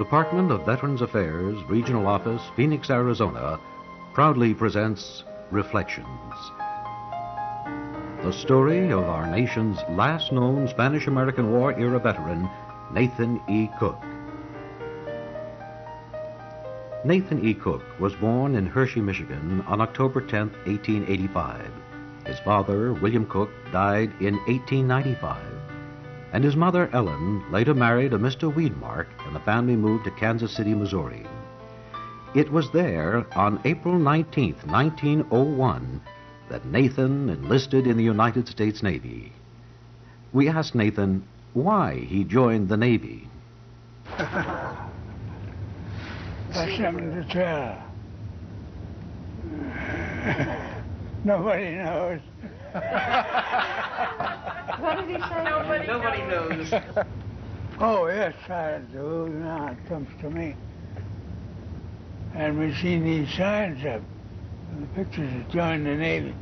Department of Veterans Affairs, Regional Office, Phoenix, Arizona, proudly presents Reflections. The story of our nation's last known Spanish-American War-era veteran, Nathan E. Cook. Nathan E. Cook was born in Hershey, Michigan on October 10, 1885. His father, William Cook, died in 1895. And his mother, Ellen, later married a Mr. Weedmark, and the family moved to Kansas City, Missouri. It was there, on April 19, 1901, that Nathan enlisted in the United States Navy. We asked Nathan why he joined the Navy. That's something to tell. Nobody knows. What did he say? Nobody knows. Oh, yes, I do. Now it comes to me. And we've seen these signs up, and the pictures of join the Navy.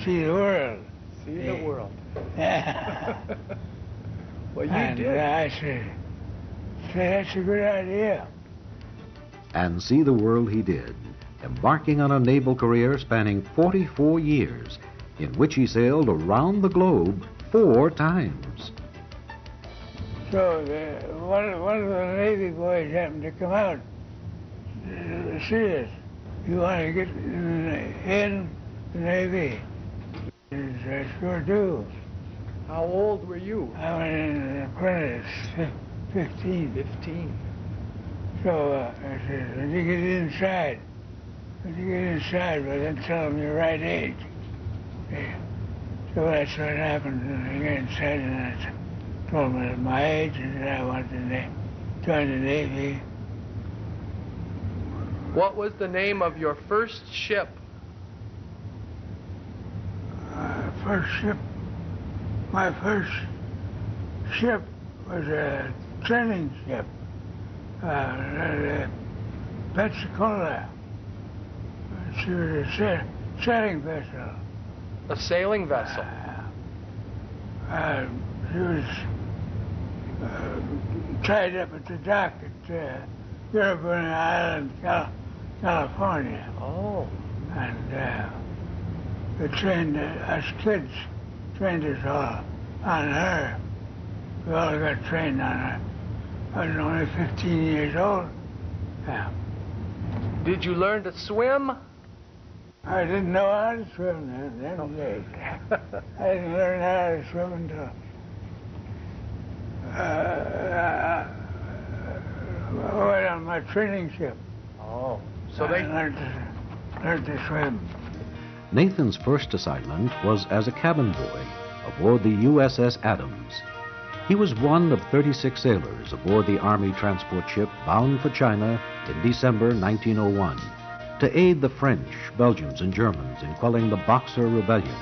See the world. See the world. Yeah. Well, you and did. I said, that's a good idea. And see the world he did, embarking on a naval career spanning 44 years, in which he sailed around the globe 4 times. So one of the Navy boys happened to come out to see us. You want to get in the Navy? I sure do. How old were you? I was an apprentice, 15. 15. So I said, when you get inside, but then tell them your right age. Yeah. So that's what happened. And I got inside and I told them my age and that I wanted to join the Navy. What was the name of your first ship? My first ship was a training ship, Pensacola. She was a sailing vessel. A sailing vessel. She was tied up at the dock at European Island, California. Oh. And they trained us kids, trained us all on her. We all got trained on her. I was only 15 years old. Yeah. Did you learn to swim? I didn't know how to swim then. Days. I didn't learn how to swim until I went on my training ship. Oh. So I learned to swim. Nathan's first assignment was as a cabin boy aboard the USS Adams. He was one of 36 sailors aboard the Army transport ship bound for China in December 1901 to aid the French, Belgians, and Germans in quelling the Boxer Rebellion.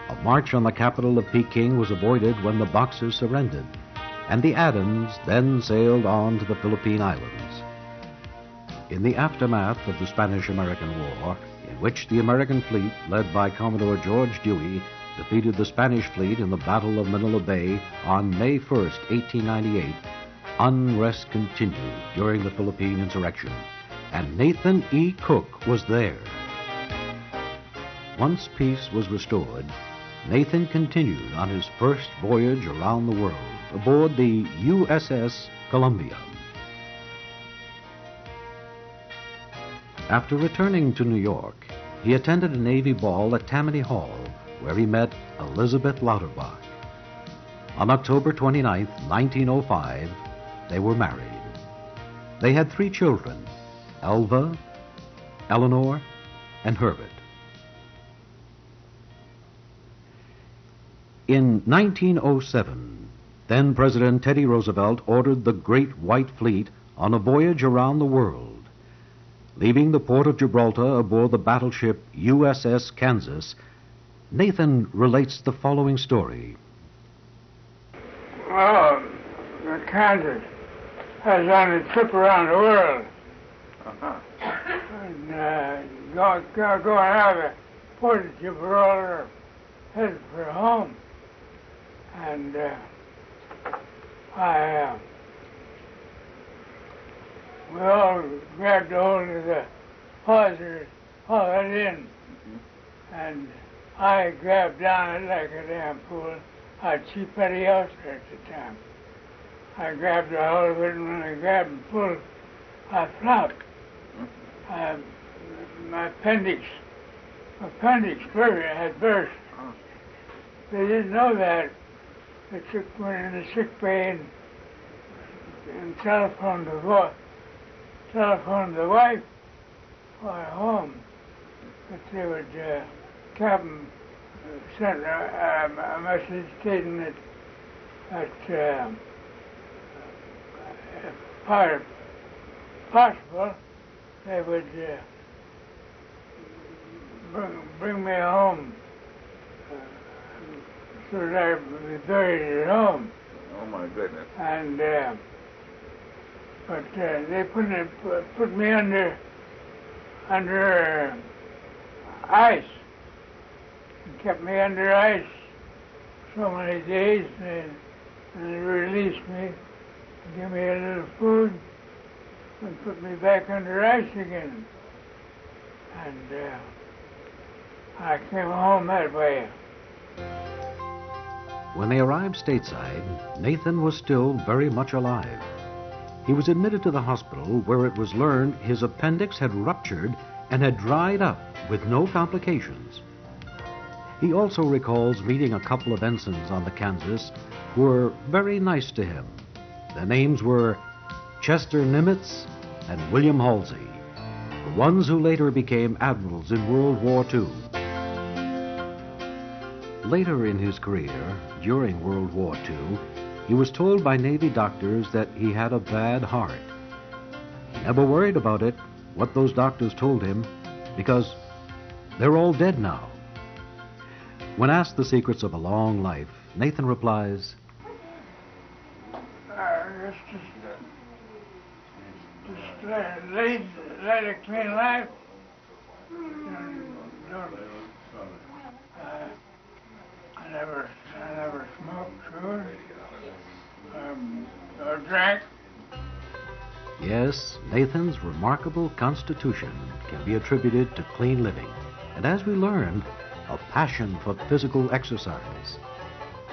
A march on the capital of Peking was avoided when the Boxers surrendered, and the Adams then sailed on to the Philippine Islands. In the aftermath of the Spanish-American War, in which the American fleet, led by Commodore George Dewey, defeated the Spanish fleet in the Battle of Manila Bay on May 1, 1898, unrest continued during the Philippine insurrection, and Nathan E. Cook was there. Once peace was restored, Nathan continued on his first voyage around the world aboard the USS Columbia. After returning to New York, he attended a Navy ball at Tammany Hall, where he met Elizabeth Lauterbach. On October 29, 1905, they were married. They had 3 children, Elva, Eleanor, and Herbert. In 1907, then President Teddy Roosevelt ordered the Great White Fleet on a voyage around the world. Leaving the port of Gibraltar aboard the battleship USS Kansas, Nathan relates the following story. Oh, the Kansas. I was on a trip around the world. And going out of the port of Gibraltar, headed for home. And I we all grabbed a hold of the hawser, haul it in, and I grabbed down it like a damn fool. I had cheap petty ulcer at the time. I grabbed a hold of it, and when I grabbed and pulled, I flopped. My appendix had burst. They didn't know that. They took me in the sick bay and telephoned the wife for home that they would, Captain sent a message stating that if possible, they would bring me home so that I would be buried at home. Oh my goodness. And but they put me under ice and kept me under ice so many days, and they released me, give me a little food, and put me back under ice again. And I came home that way. When they arrived stateside, Nathan was still very much alive. He was admitted to the hospital where it was learned his appendix had ruptured and had dried up with no complications. He also recalls meeting a couple of ensigns on the Kansas who were very nice to him. Their names were Chester Nimitz and William Halsey, the ones who later became admirals in World War II. Later in his career, during World War II, he was told by Navy doctors that he had a bad heart. He never worried about it, what those doctors told him, because they're all dead now. When asked the secrets of a long life, Nathan replies, just lead a clean life. I never smoked, sure, or drank. Yes, Nathan's remarkable constitution can be attributed to clean living, and as we learned, a passion for physical exercise.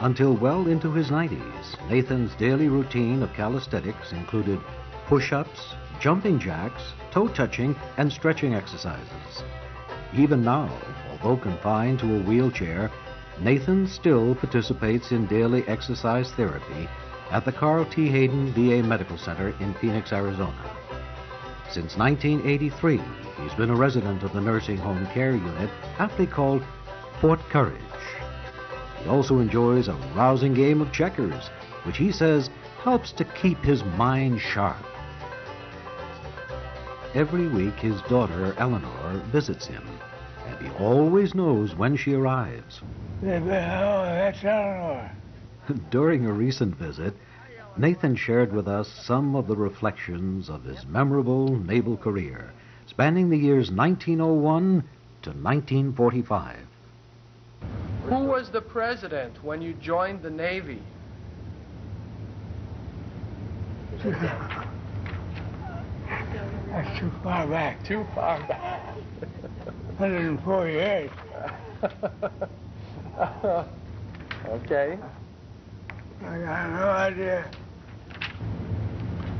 Until well into his 90s, Nathan's daily routine of calisthenics included push-ups, jumping jacks, toe-touching, and stretching exercises. Even now, although confined to a wheelchair, Nathan still participates in daily exercise therapy at the Carl T. Hayden VA Medical Center in Phoenix, Arizona. Since 1983, he's been a resident of the nursing home care unit, aptly called Fort Courage. He also enjoys a rousing game of checkers, which he says helps to keep his mind sharp. Every week, his daughter, Eleanor, visits him, and he always knows when she arrives. Oh, that's Eleanor. During a recent visit, Nathan shared with us some of the reflections of his memorable naval career, spanning the years 1901 to 1945. Who was the president when you joined the Navy? That's too far back. Too far back. 104 years. Okay. I got no idea.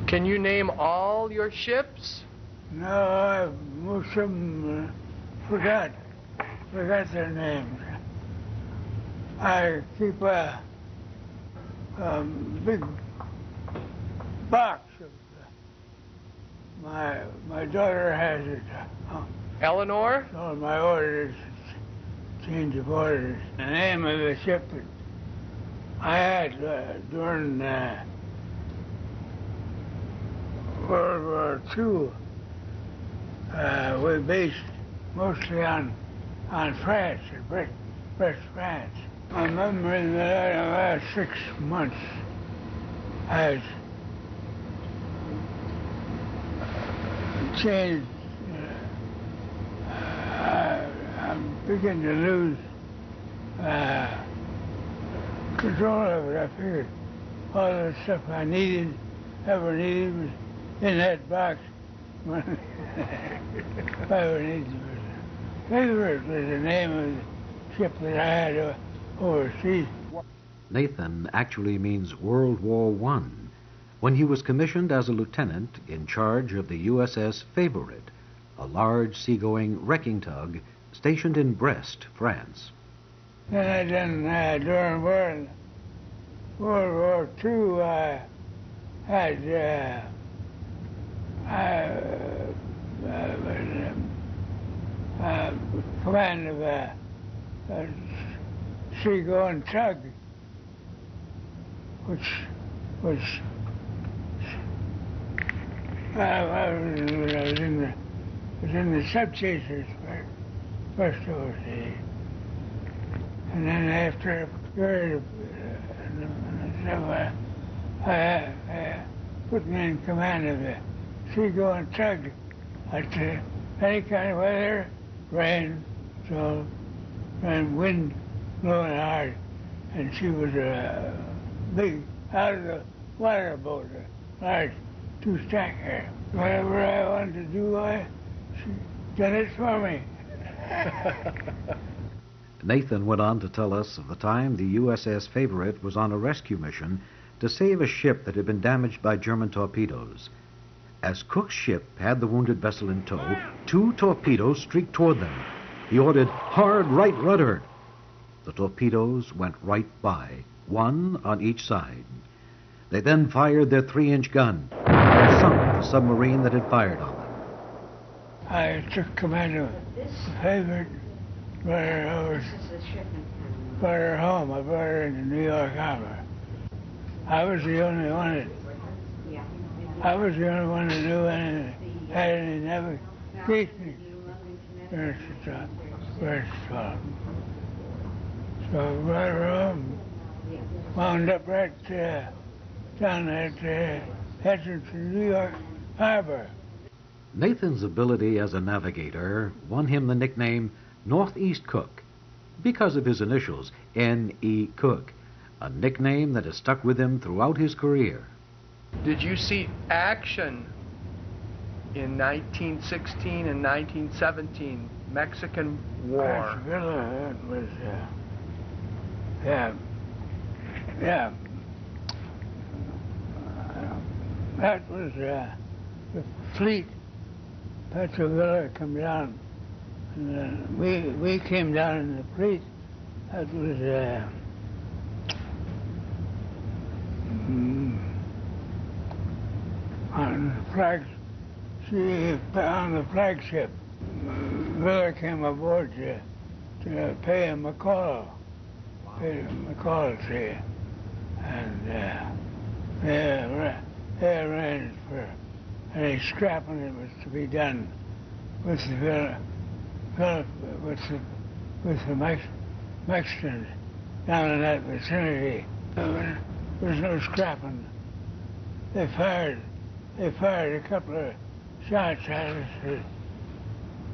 Can you name all your ships? No, most of them forgot their names. I keep a big box of my daughter has it. Eleanor? All my orders, change of orders. The name of the ship that I had during World War II, we based mostly on France, British France. I remember in the last 6 months, has changed. I'm beginning to lose control of it. I figured all the stuff I ever needed was in that box. Favorite was the name of the ship that I had overseas. Nathan actually means World War I, when he was commissioned as a lieutenant in charge of the USS Favorite, a large seagoing wrecking tug stationed in Brest, France. Then I done during World War II. I had command of a seagoing tug, which was I was in the subchasers first overseas, and then after a period of I put me in command of the seagoing tug at any kind of weather, rain, so and wind blowing hard, and she was a big out of the water boat, a large two-stacker. Whatever I wanted to do, she did it for me. Nathan went on to tell us of the time the USS Favorite was on a rescue mission to save a ship that had been damaged by German torpedoes. As Cook's ship had the wounded vessel in tow, 2 torpedoes streaked toward them. He ordered, "Hard right rudder." The torpedoes went right by, 1 on each side. They then fired their 3-inch gun and sunk the submarine that had fired on them. I took command of the Favorite, brought her home. I brought her into New York Harbor. I was the only one that knew anything, had any navigation experience. So I brought her home, wound up right down at the entrance to New York Harbor. Nathan's ability as a navigator won him the nickname Northeast Cook because of his initials, N.E. Cook, a nickname that has stuck with him throughout his career. Did you see action in 1916 and 1917, Mexican War? That was, that was the fleet. Petrovilla come down, and we came down in the fleet. That was on the flagship. Villa came aboard to pay him a call. Paid him a call, see, and they arranged for any scrapping that was to be done with the Mexicans down in that vicinity. There was no scrapping. They fired a couple of shots at us.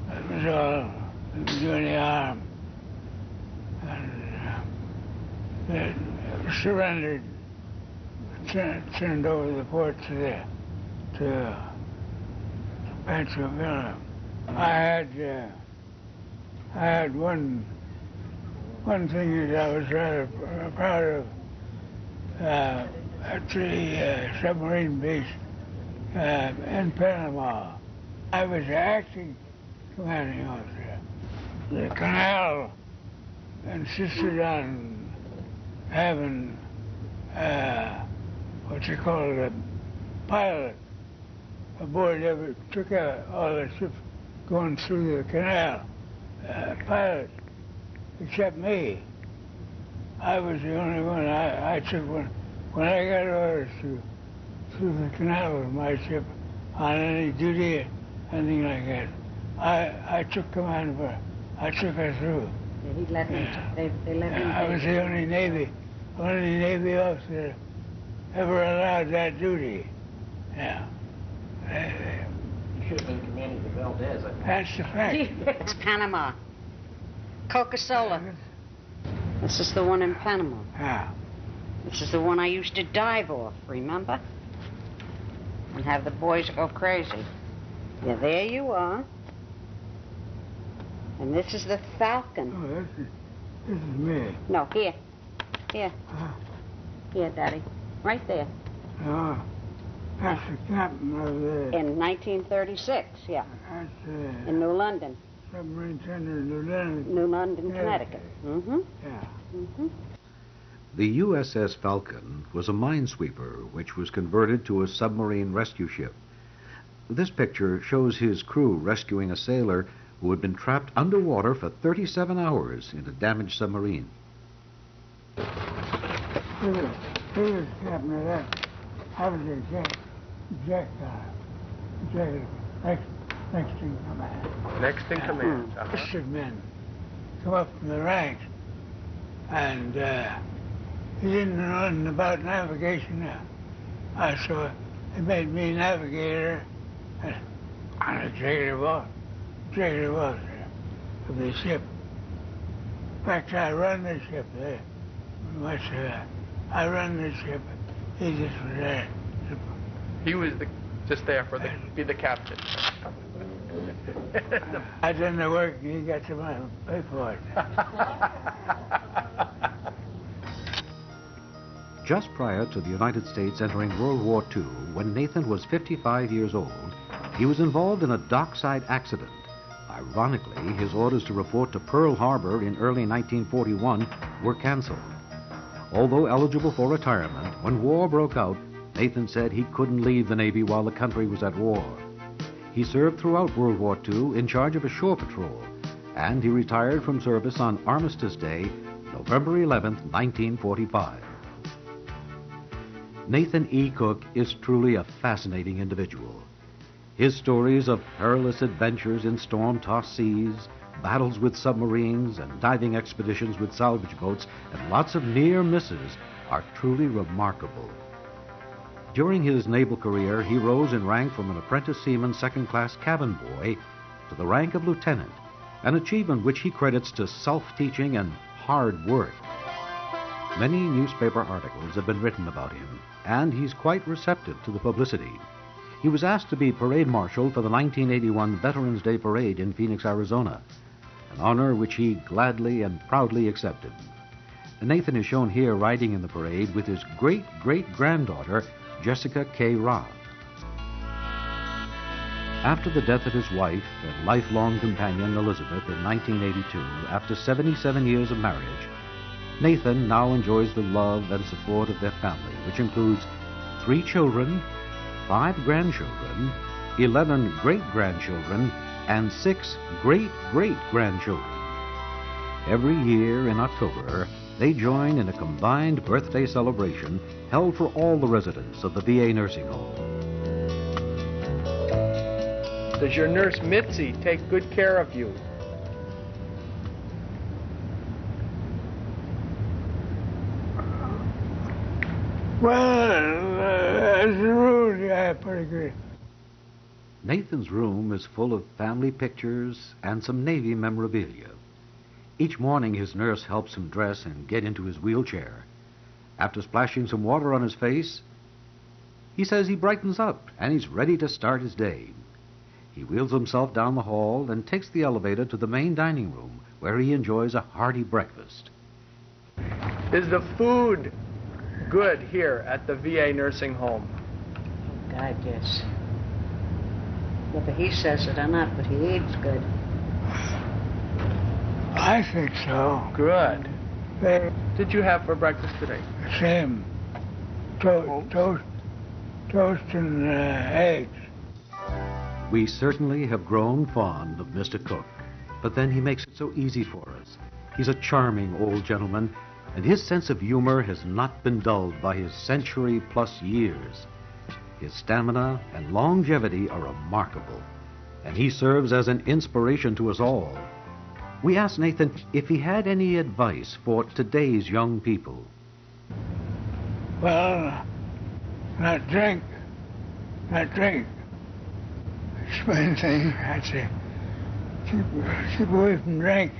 That was all that was doing the harm. And they surrendered, turned over the port to Petrovilla. I had one thing that I was rather proud of at the submarine base in Panama. I was acting commanding officer. The canal insisted on having what you call a pilot aboard every, took out all the ships going through the canal. Pilot, except me. I was the only one. I took one. When I got orders through the canal with my ship on any duty, anything like that, I took command of her. I took her through. Yeah, he let him. They let him. I was the only Navy officer ever allowed that duty. Yeah. You should have been commanding the Valdez. That's the fact. It's Panama. Coca-Cola. This is the one in Panama. Yeah. This is the one I used to dive off, remember? And have the boys go crazy. Yeah, there you are. And this is the Falcon. Oh, this is me. No, here. Here. Uh, Here, Daddy. Right there. oh, that's the captain of the... In 1936, yeah. That's In New London. submarine center in New London. New London, Yeah. Connecticut. Mm-hmm. Yeah. Mm-hmm. The USS Falcon was a minesweeper which was converted to a submarine rescue ship. This picture shows his crew rescuing a sailor who had been trapped underwater for 37 hours in a damaged submarine. He was captain of that. I was the Jack, next in command. Next in command. Uh-huh. Enlisted men come up from the ranks, and he didn't know nothing about navigation now. So they made me navigator on a executive officer of the ship. In fact, I run the ship there. I run the ship. He just was there. He was just there for be the captain. I done the work, he got to pay for it. Just prior to the United States entering World War II, when Nathan was 55 years old, he was involved in a dockside accident. Ironically, his orders to report to Pearl Harbor in early 1941 were canceled. Although eligible for retirement, when war broke out, Nathan said he couldn't leave the Navy while the country was at war. He served throughout World War II in charge of a shore patrol, and he retired from service on Armistice Day, November 11, 1945. Nathan E. Cook is truly a fascinating individual. His stories of perilous adventures in storm-tossed seas, battles with submarines, and diving expeditions with salvage boats, and lots of near misses are truly remarkable. During his naval career, he rose in rank from an apprentice seaman second-class cabin boy to the rank of lieutenant, an achievement which he credits to self-teaching and hard work. Many newspaper articles have been written about him, and he's quite receptive to the publicity. He was asked to be parade marshal for the 1981 Veterans Day Parade in Phoenix, Arizona, an honor which he gladly and proudly accepted. Nathan is shown here riding in the parade with his great-great-granddaughter, Jessica K. Roth. After the death of his wife and lifelong companion, Elizabeth, in 1982, after 77 years of marriage, Nathan now enjoys the love and support of their family, which includes 3 children, 5 grandchildren, 11 great-grandchildren, and 6 great-great-grandchildren. Every year in October, they join in a combined birthday celebration held for all the residents of the VA nursing home. Does your nurse Mitzi take good care of you? Well, as a rule, yeah, pretty good. Nathan's room is full of family pictures and some Navy memorabilia. Each morning, his nurse helps him dress and get into his wheelchair. After splashing some water on his face, he says he brightens up and he's ready to start his day. He wheels himself down the hall and takes the elevator to the main dining room, where he enjoys a hearty breakfast. Is the food good here at the VA nursing home? God, yes. Whether he says it or not, but he eats good. I think so. Good. They Did you have for breakfast today? same toast and eggs. We certainly have grown fond of Mr. Cook, but then he makes it so easy for us. He's a charming old gentleman, and his sense of humor has not been dulled by his century-plus years. His stamina and longevity are remarkable, and he serves as an inspiration to us all. We asked Nathan if he had any advice for today's young people. Well, not drink. It's the main thing. I'd say keep away from drink.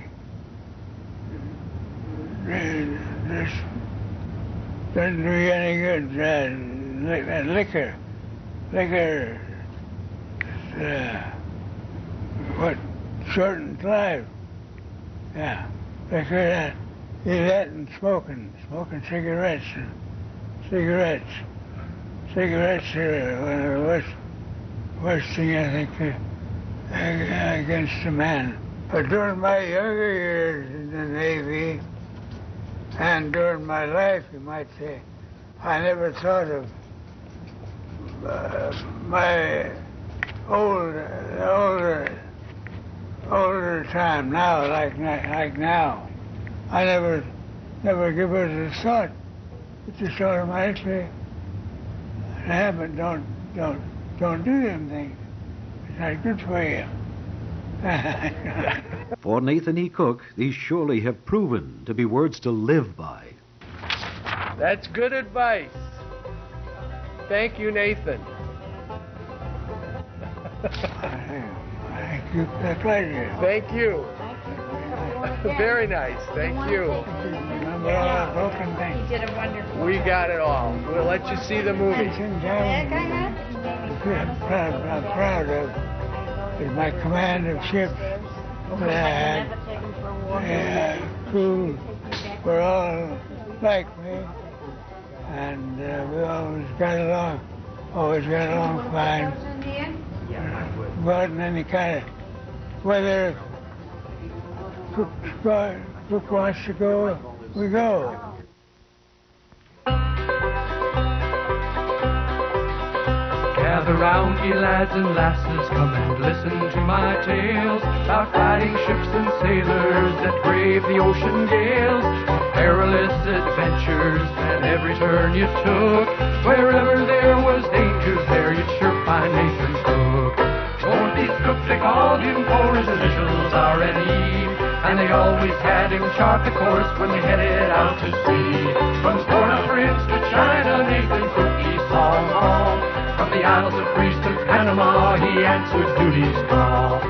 This doesn't do you any good. Liquor what shortened life. Yeah, because he that and smoking cigarettes. Cigarettes are one of the worst thing I think against a man. But during my younger years in the Navy, and during my life, you might say, I never thought of my older time now, like now. I never give it a thought. It just automatically happen. Don't do them things. It's not good for you. For Nathan E. Cook, these surely have proven to be words to live by. That's good advice. Thank you, Nathan. Thank you for the pleasure. Thank you. Very nice. Thank you. Remember all the broken things. You did a wonderful We got it all. We'll let you see the movie. I'm proud of is my command of ships that I had. Crew were all like me, and we always got along fine. But in any kind of weather, Cook wants to go, we go. Gather round, ye lads and lasses, come and listen to my tales about fighting ships and sailors that brave the ocean gales, of perilous adventures and every turn you took. Wherever there was danger, there you'd sure find Nathan Cook. Northeast Cook, they called him for his initials R&E, and they always had him chart the course when they headed out to sea. From Port-au-Prince to China, Nathan Cook, he saw them all. From the Isles of Greece to Panama, he answered duty's call.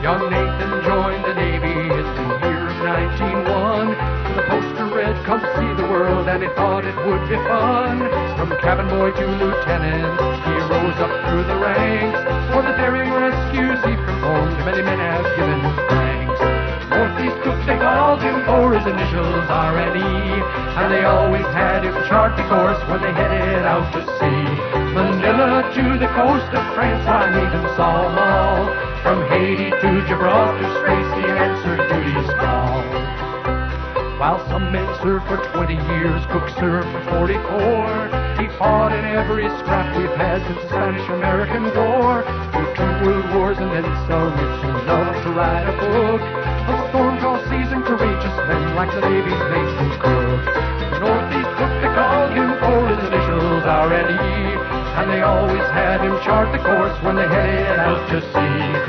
Young Nathan joined the Navy in the year of 1901. The poster read, "Come see the world," and he thought it would be fun. From cabin boy to lieutenant, he rose up through the ranks. For the daring rescues he performed, many men have given him thanks. Northeast Cook, they called him for his initials R&E, and they always had him chart the course when they headed out to sea. Manila to the coast of France, I Nathan saw them all. From Haiti to Gibraltar Straits, he answered duty's call. While some men served for 20 years, Cook served for 44. He fought in every scrap we've had since the Spanish-American War. Through 2 world wars and then some, it's enough to write a book of storm-tossed seas and courageous men like the Navy's Nathan Cook. The Northeast Cook, they called him for his initials R&E, and they always had him chart the course when they headed out to sea.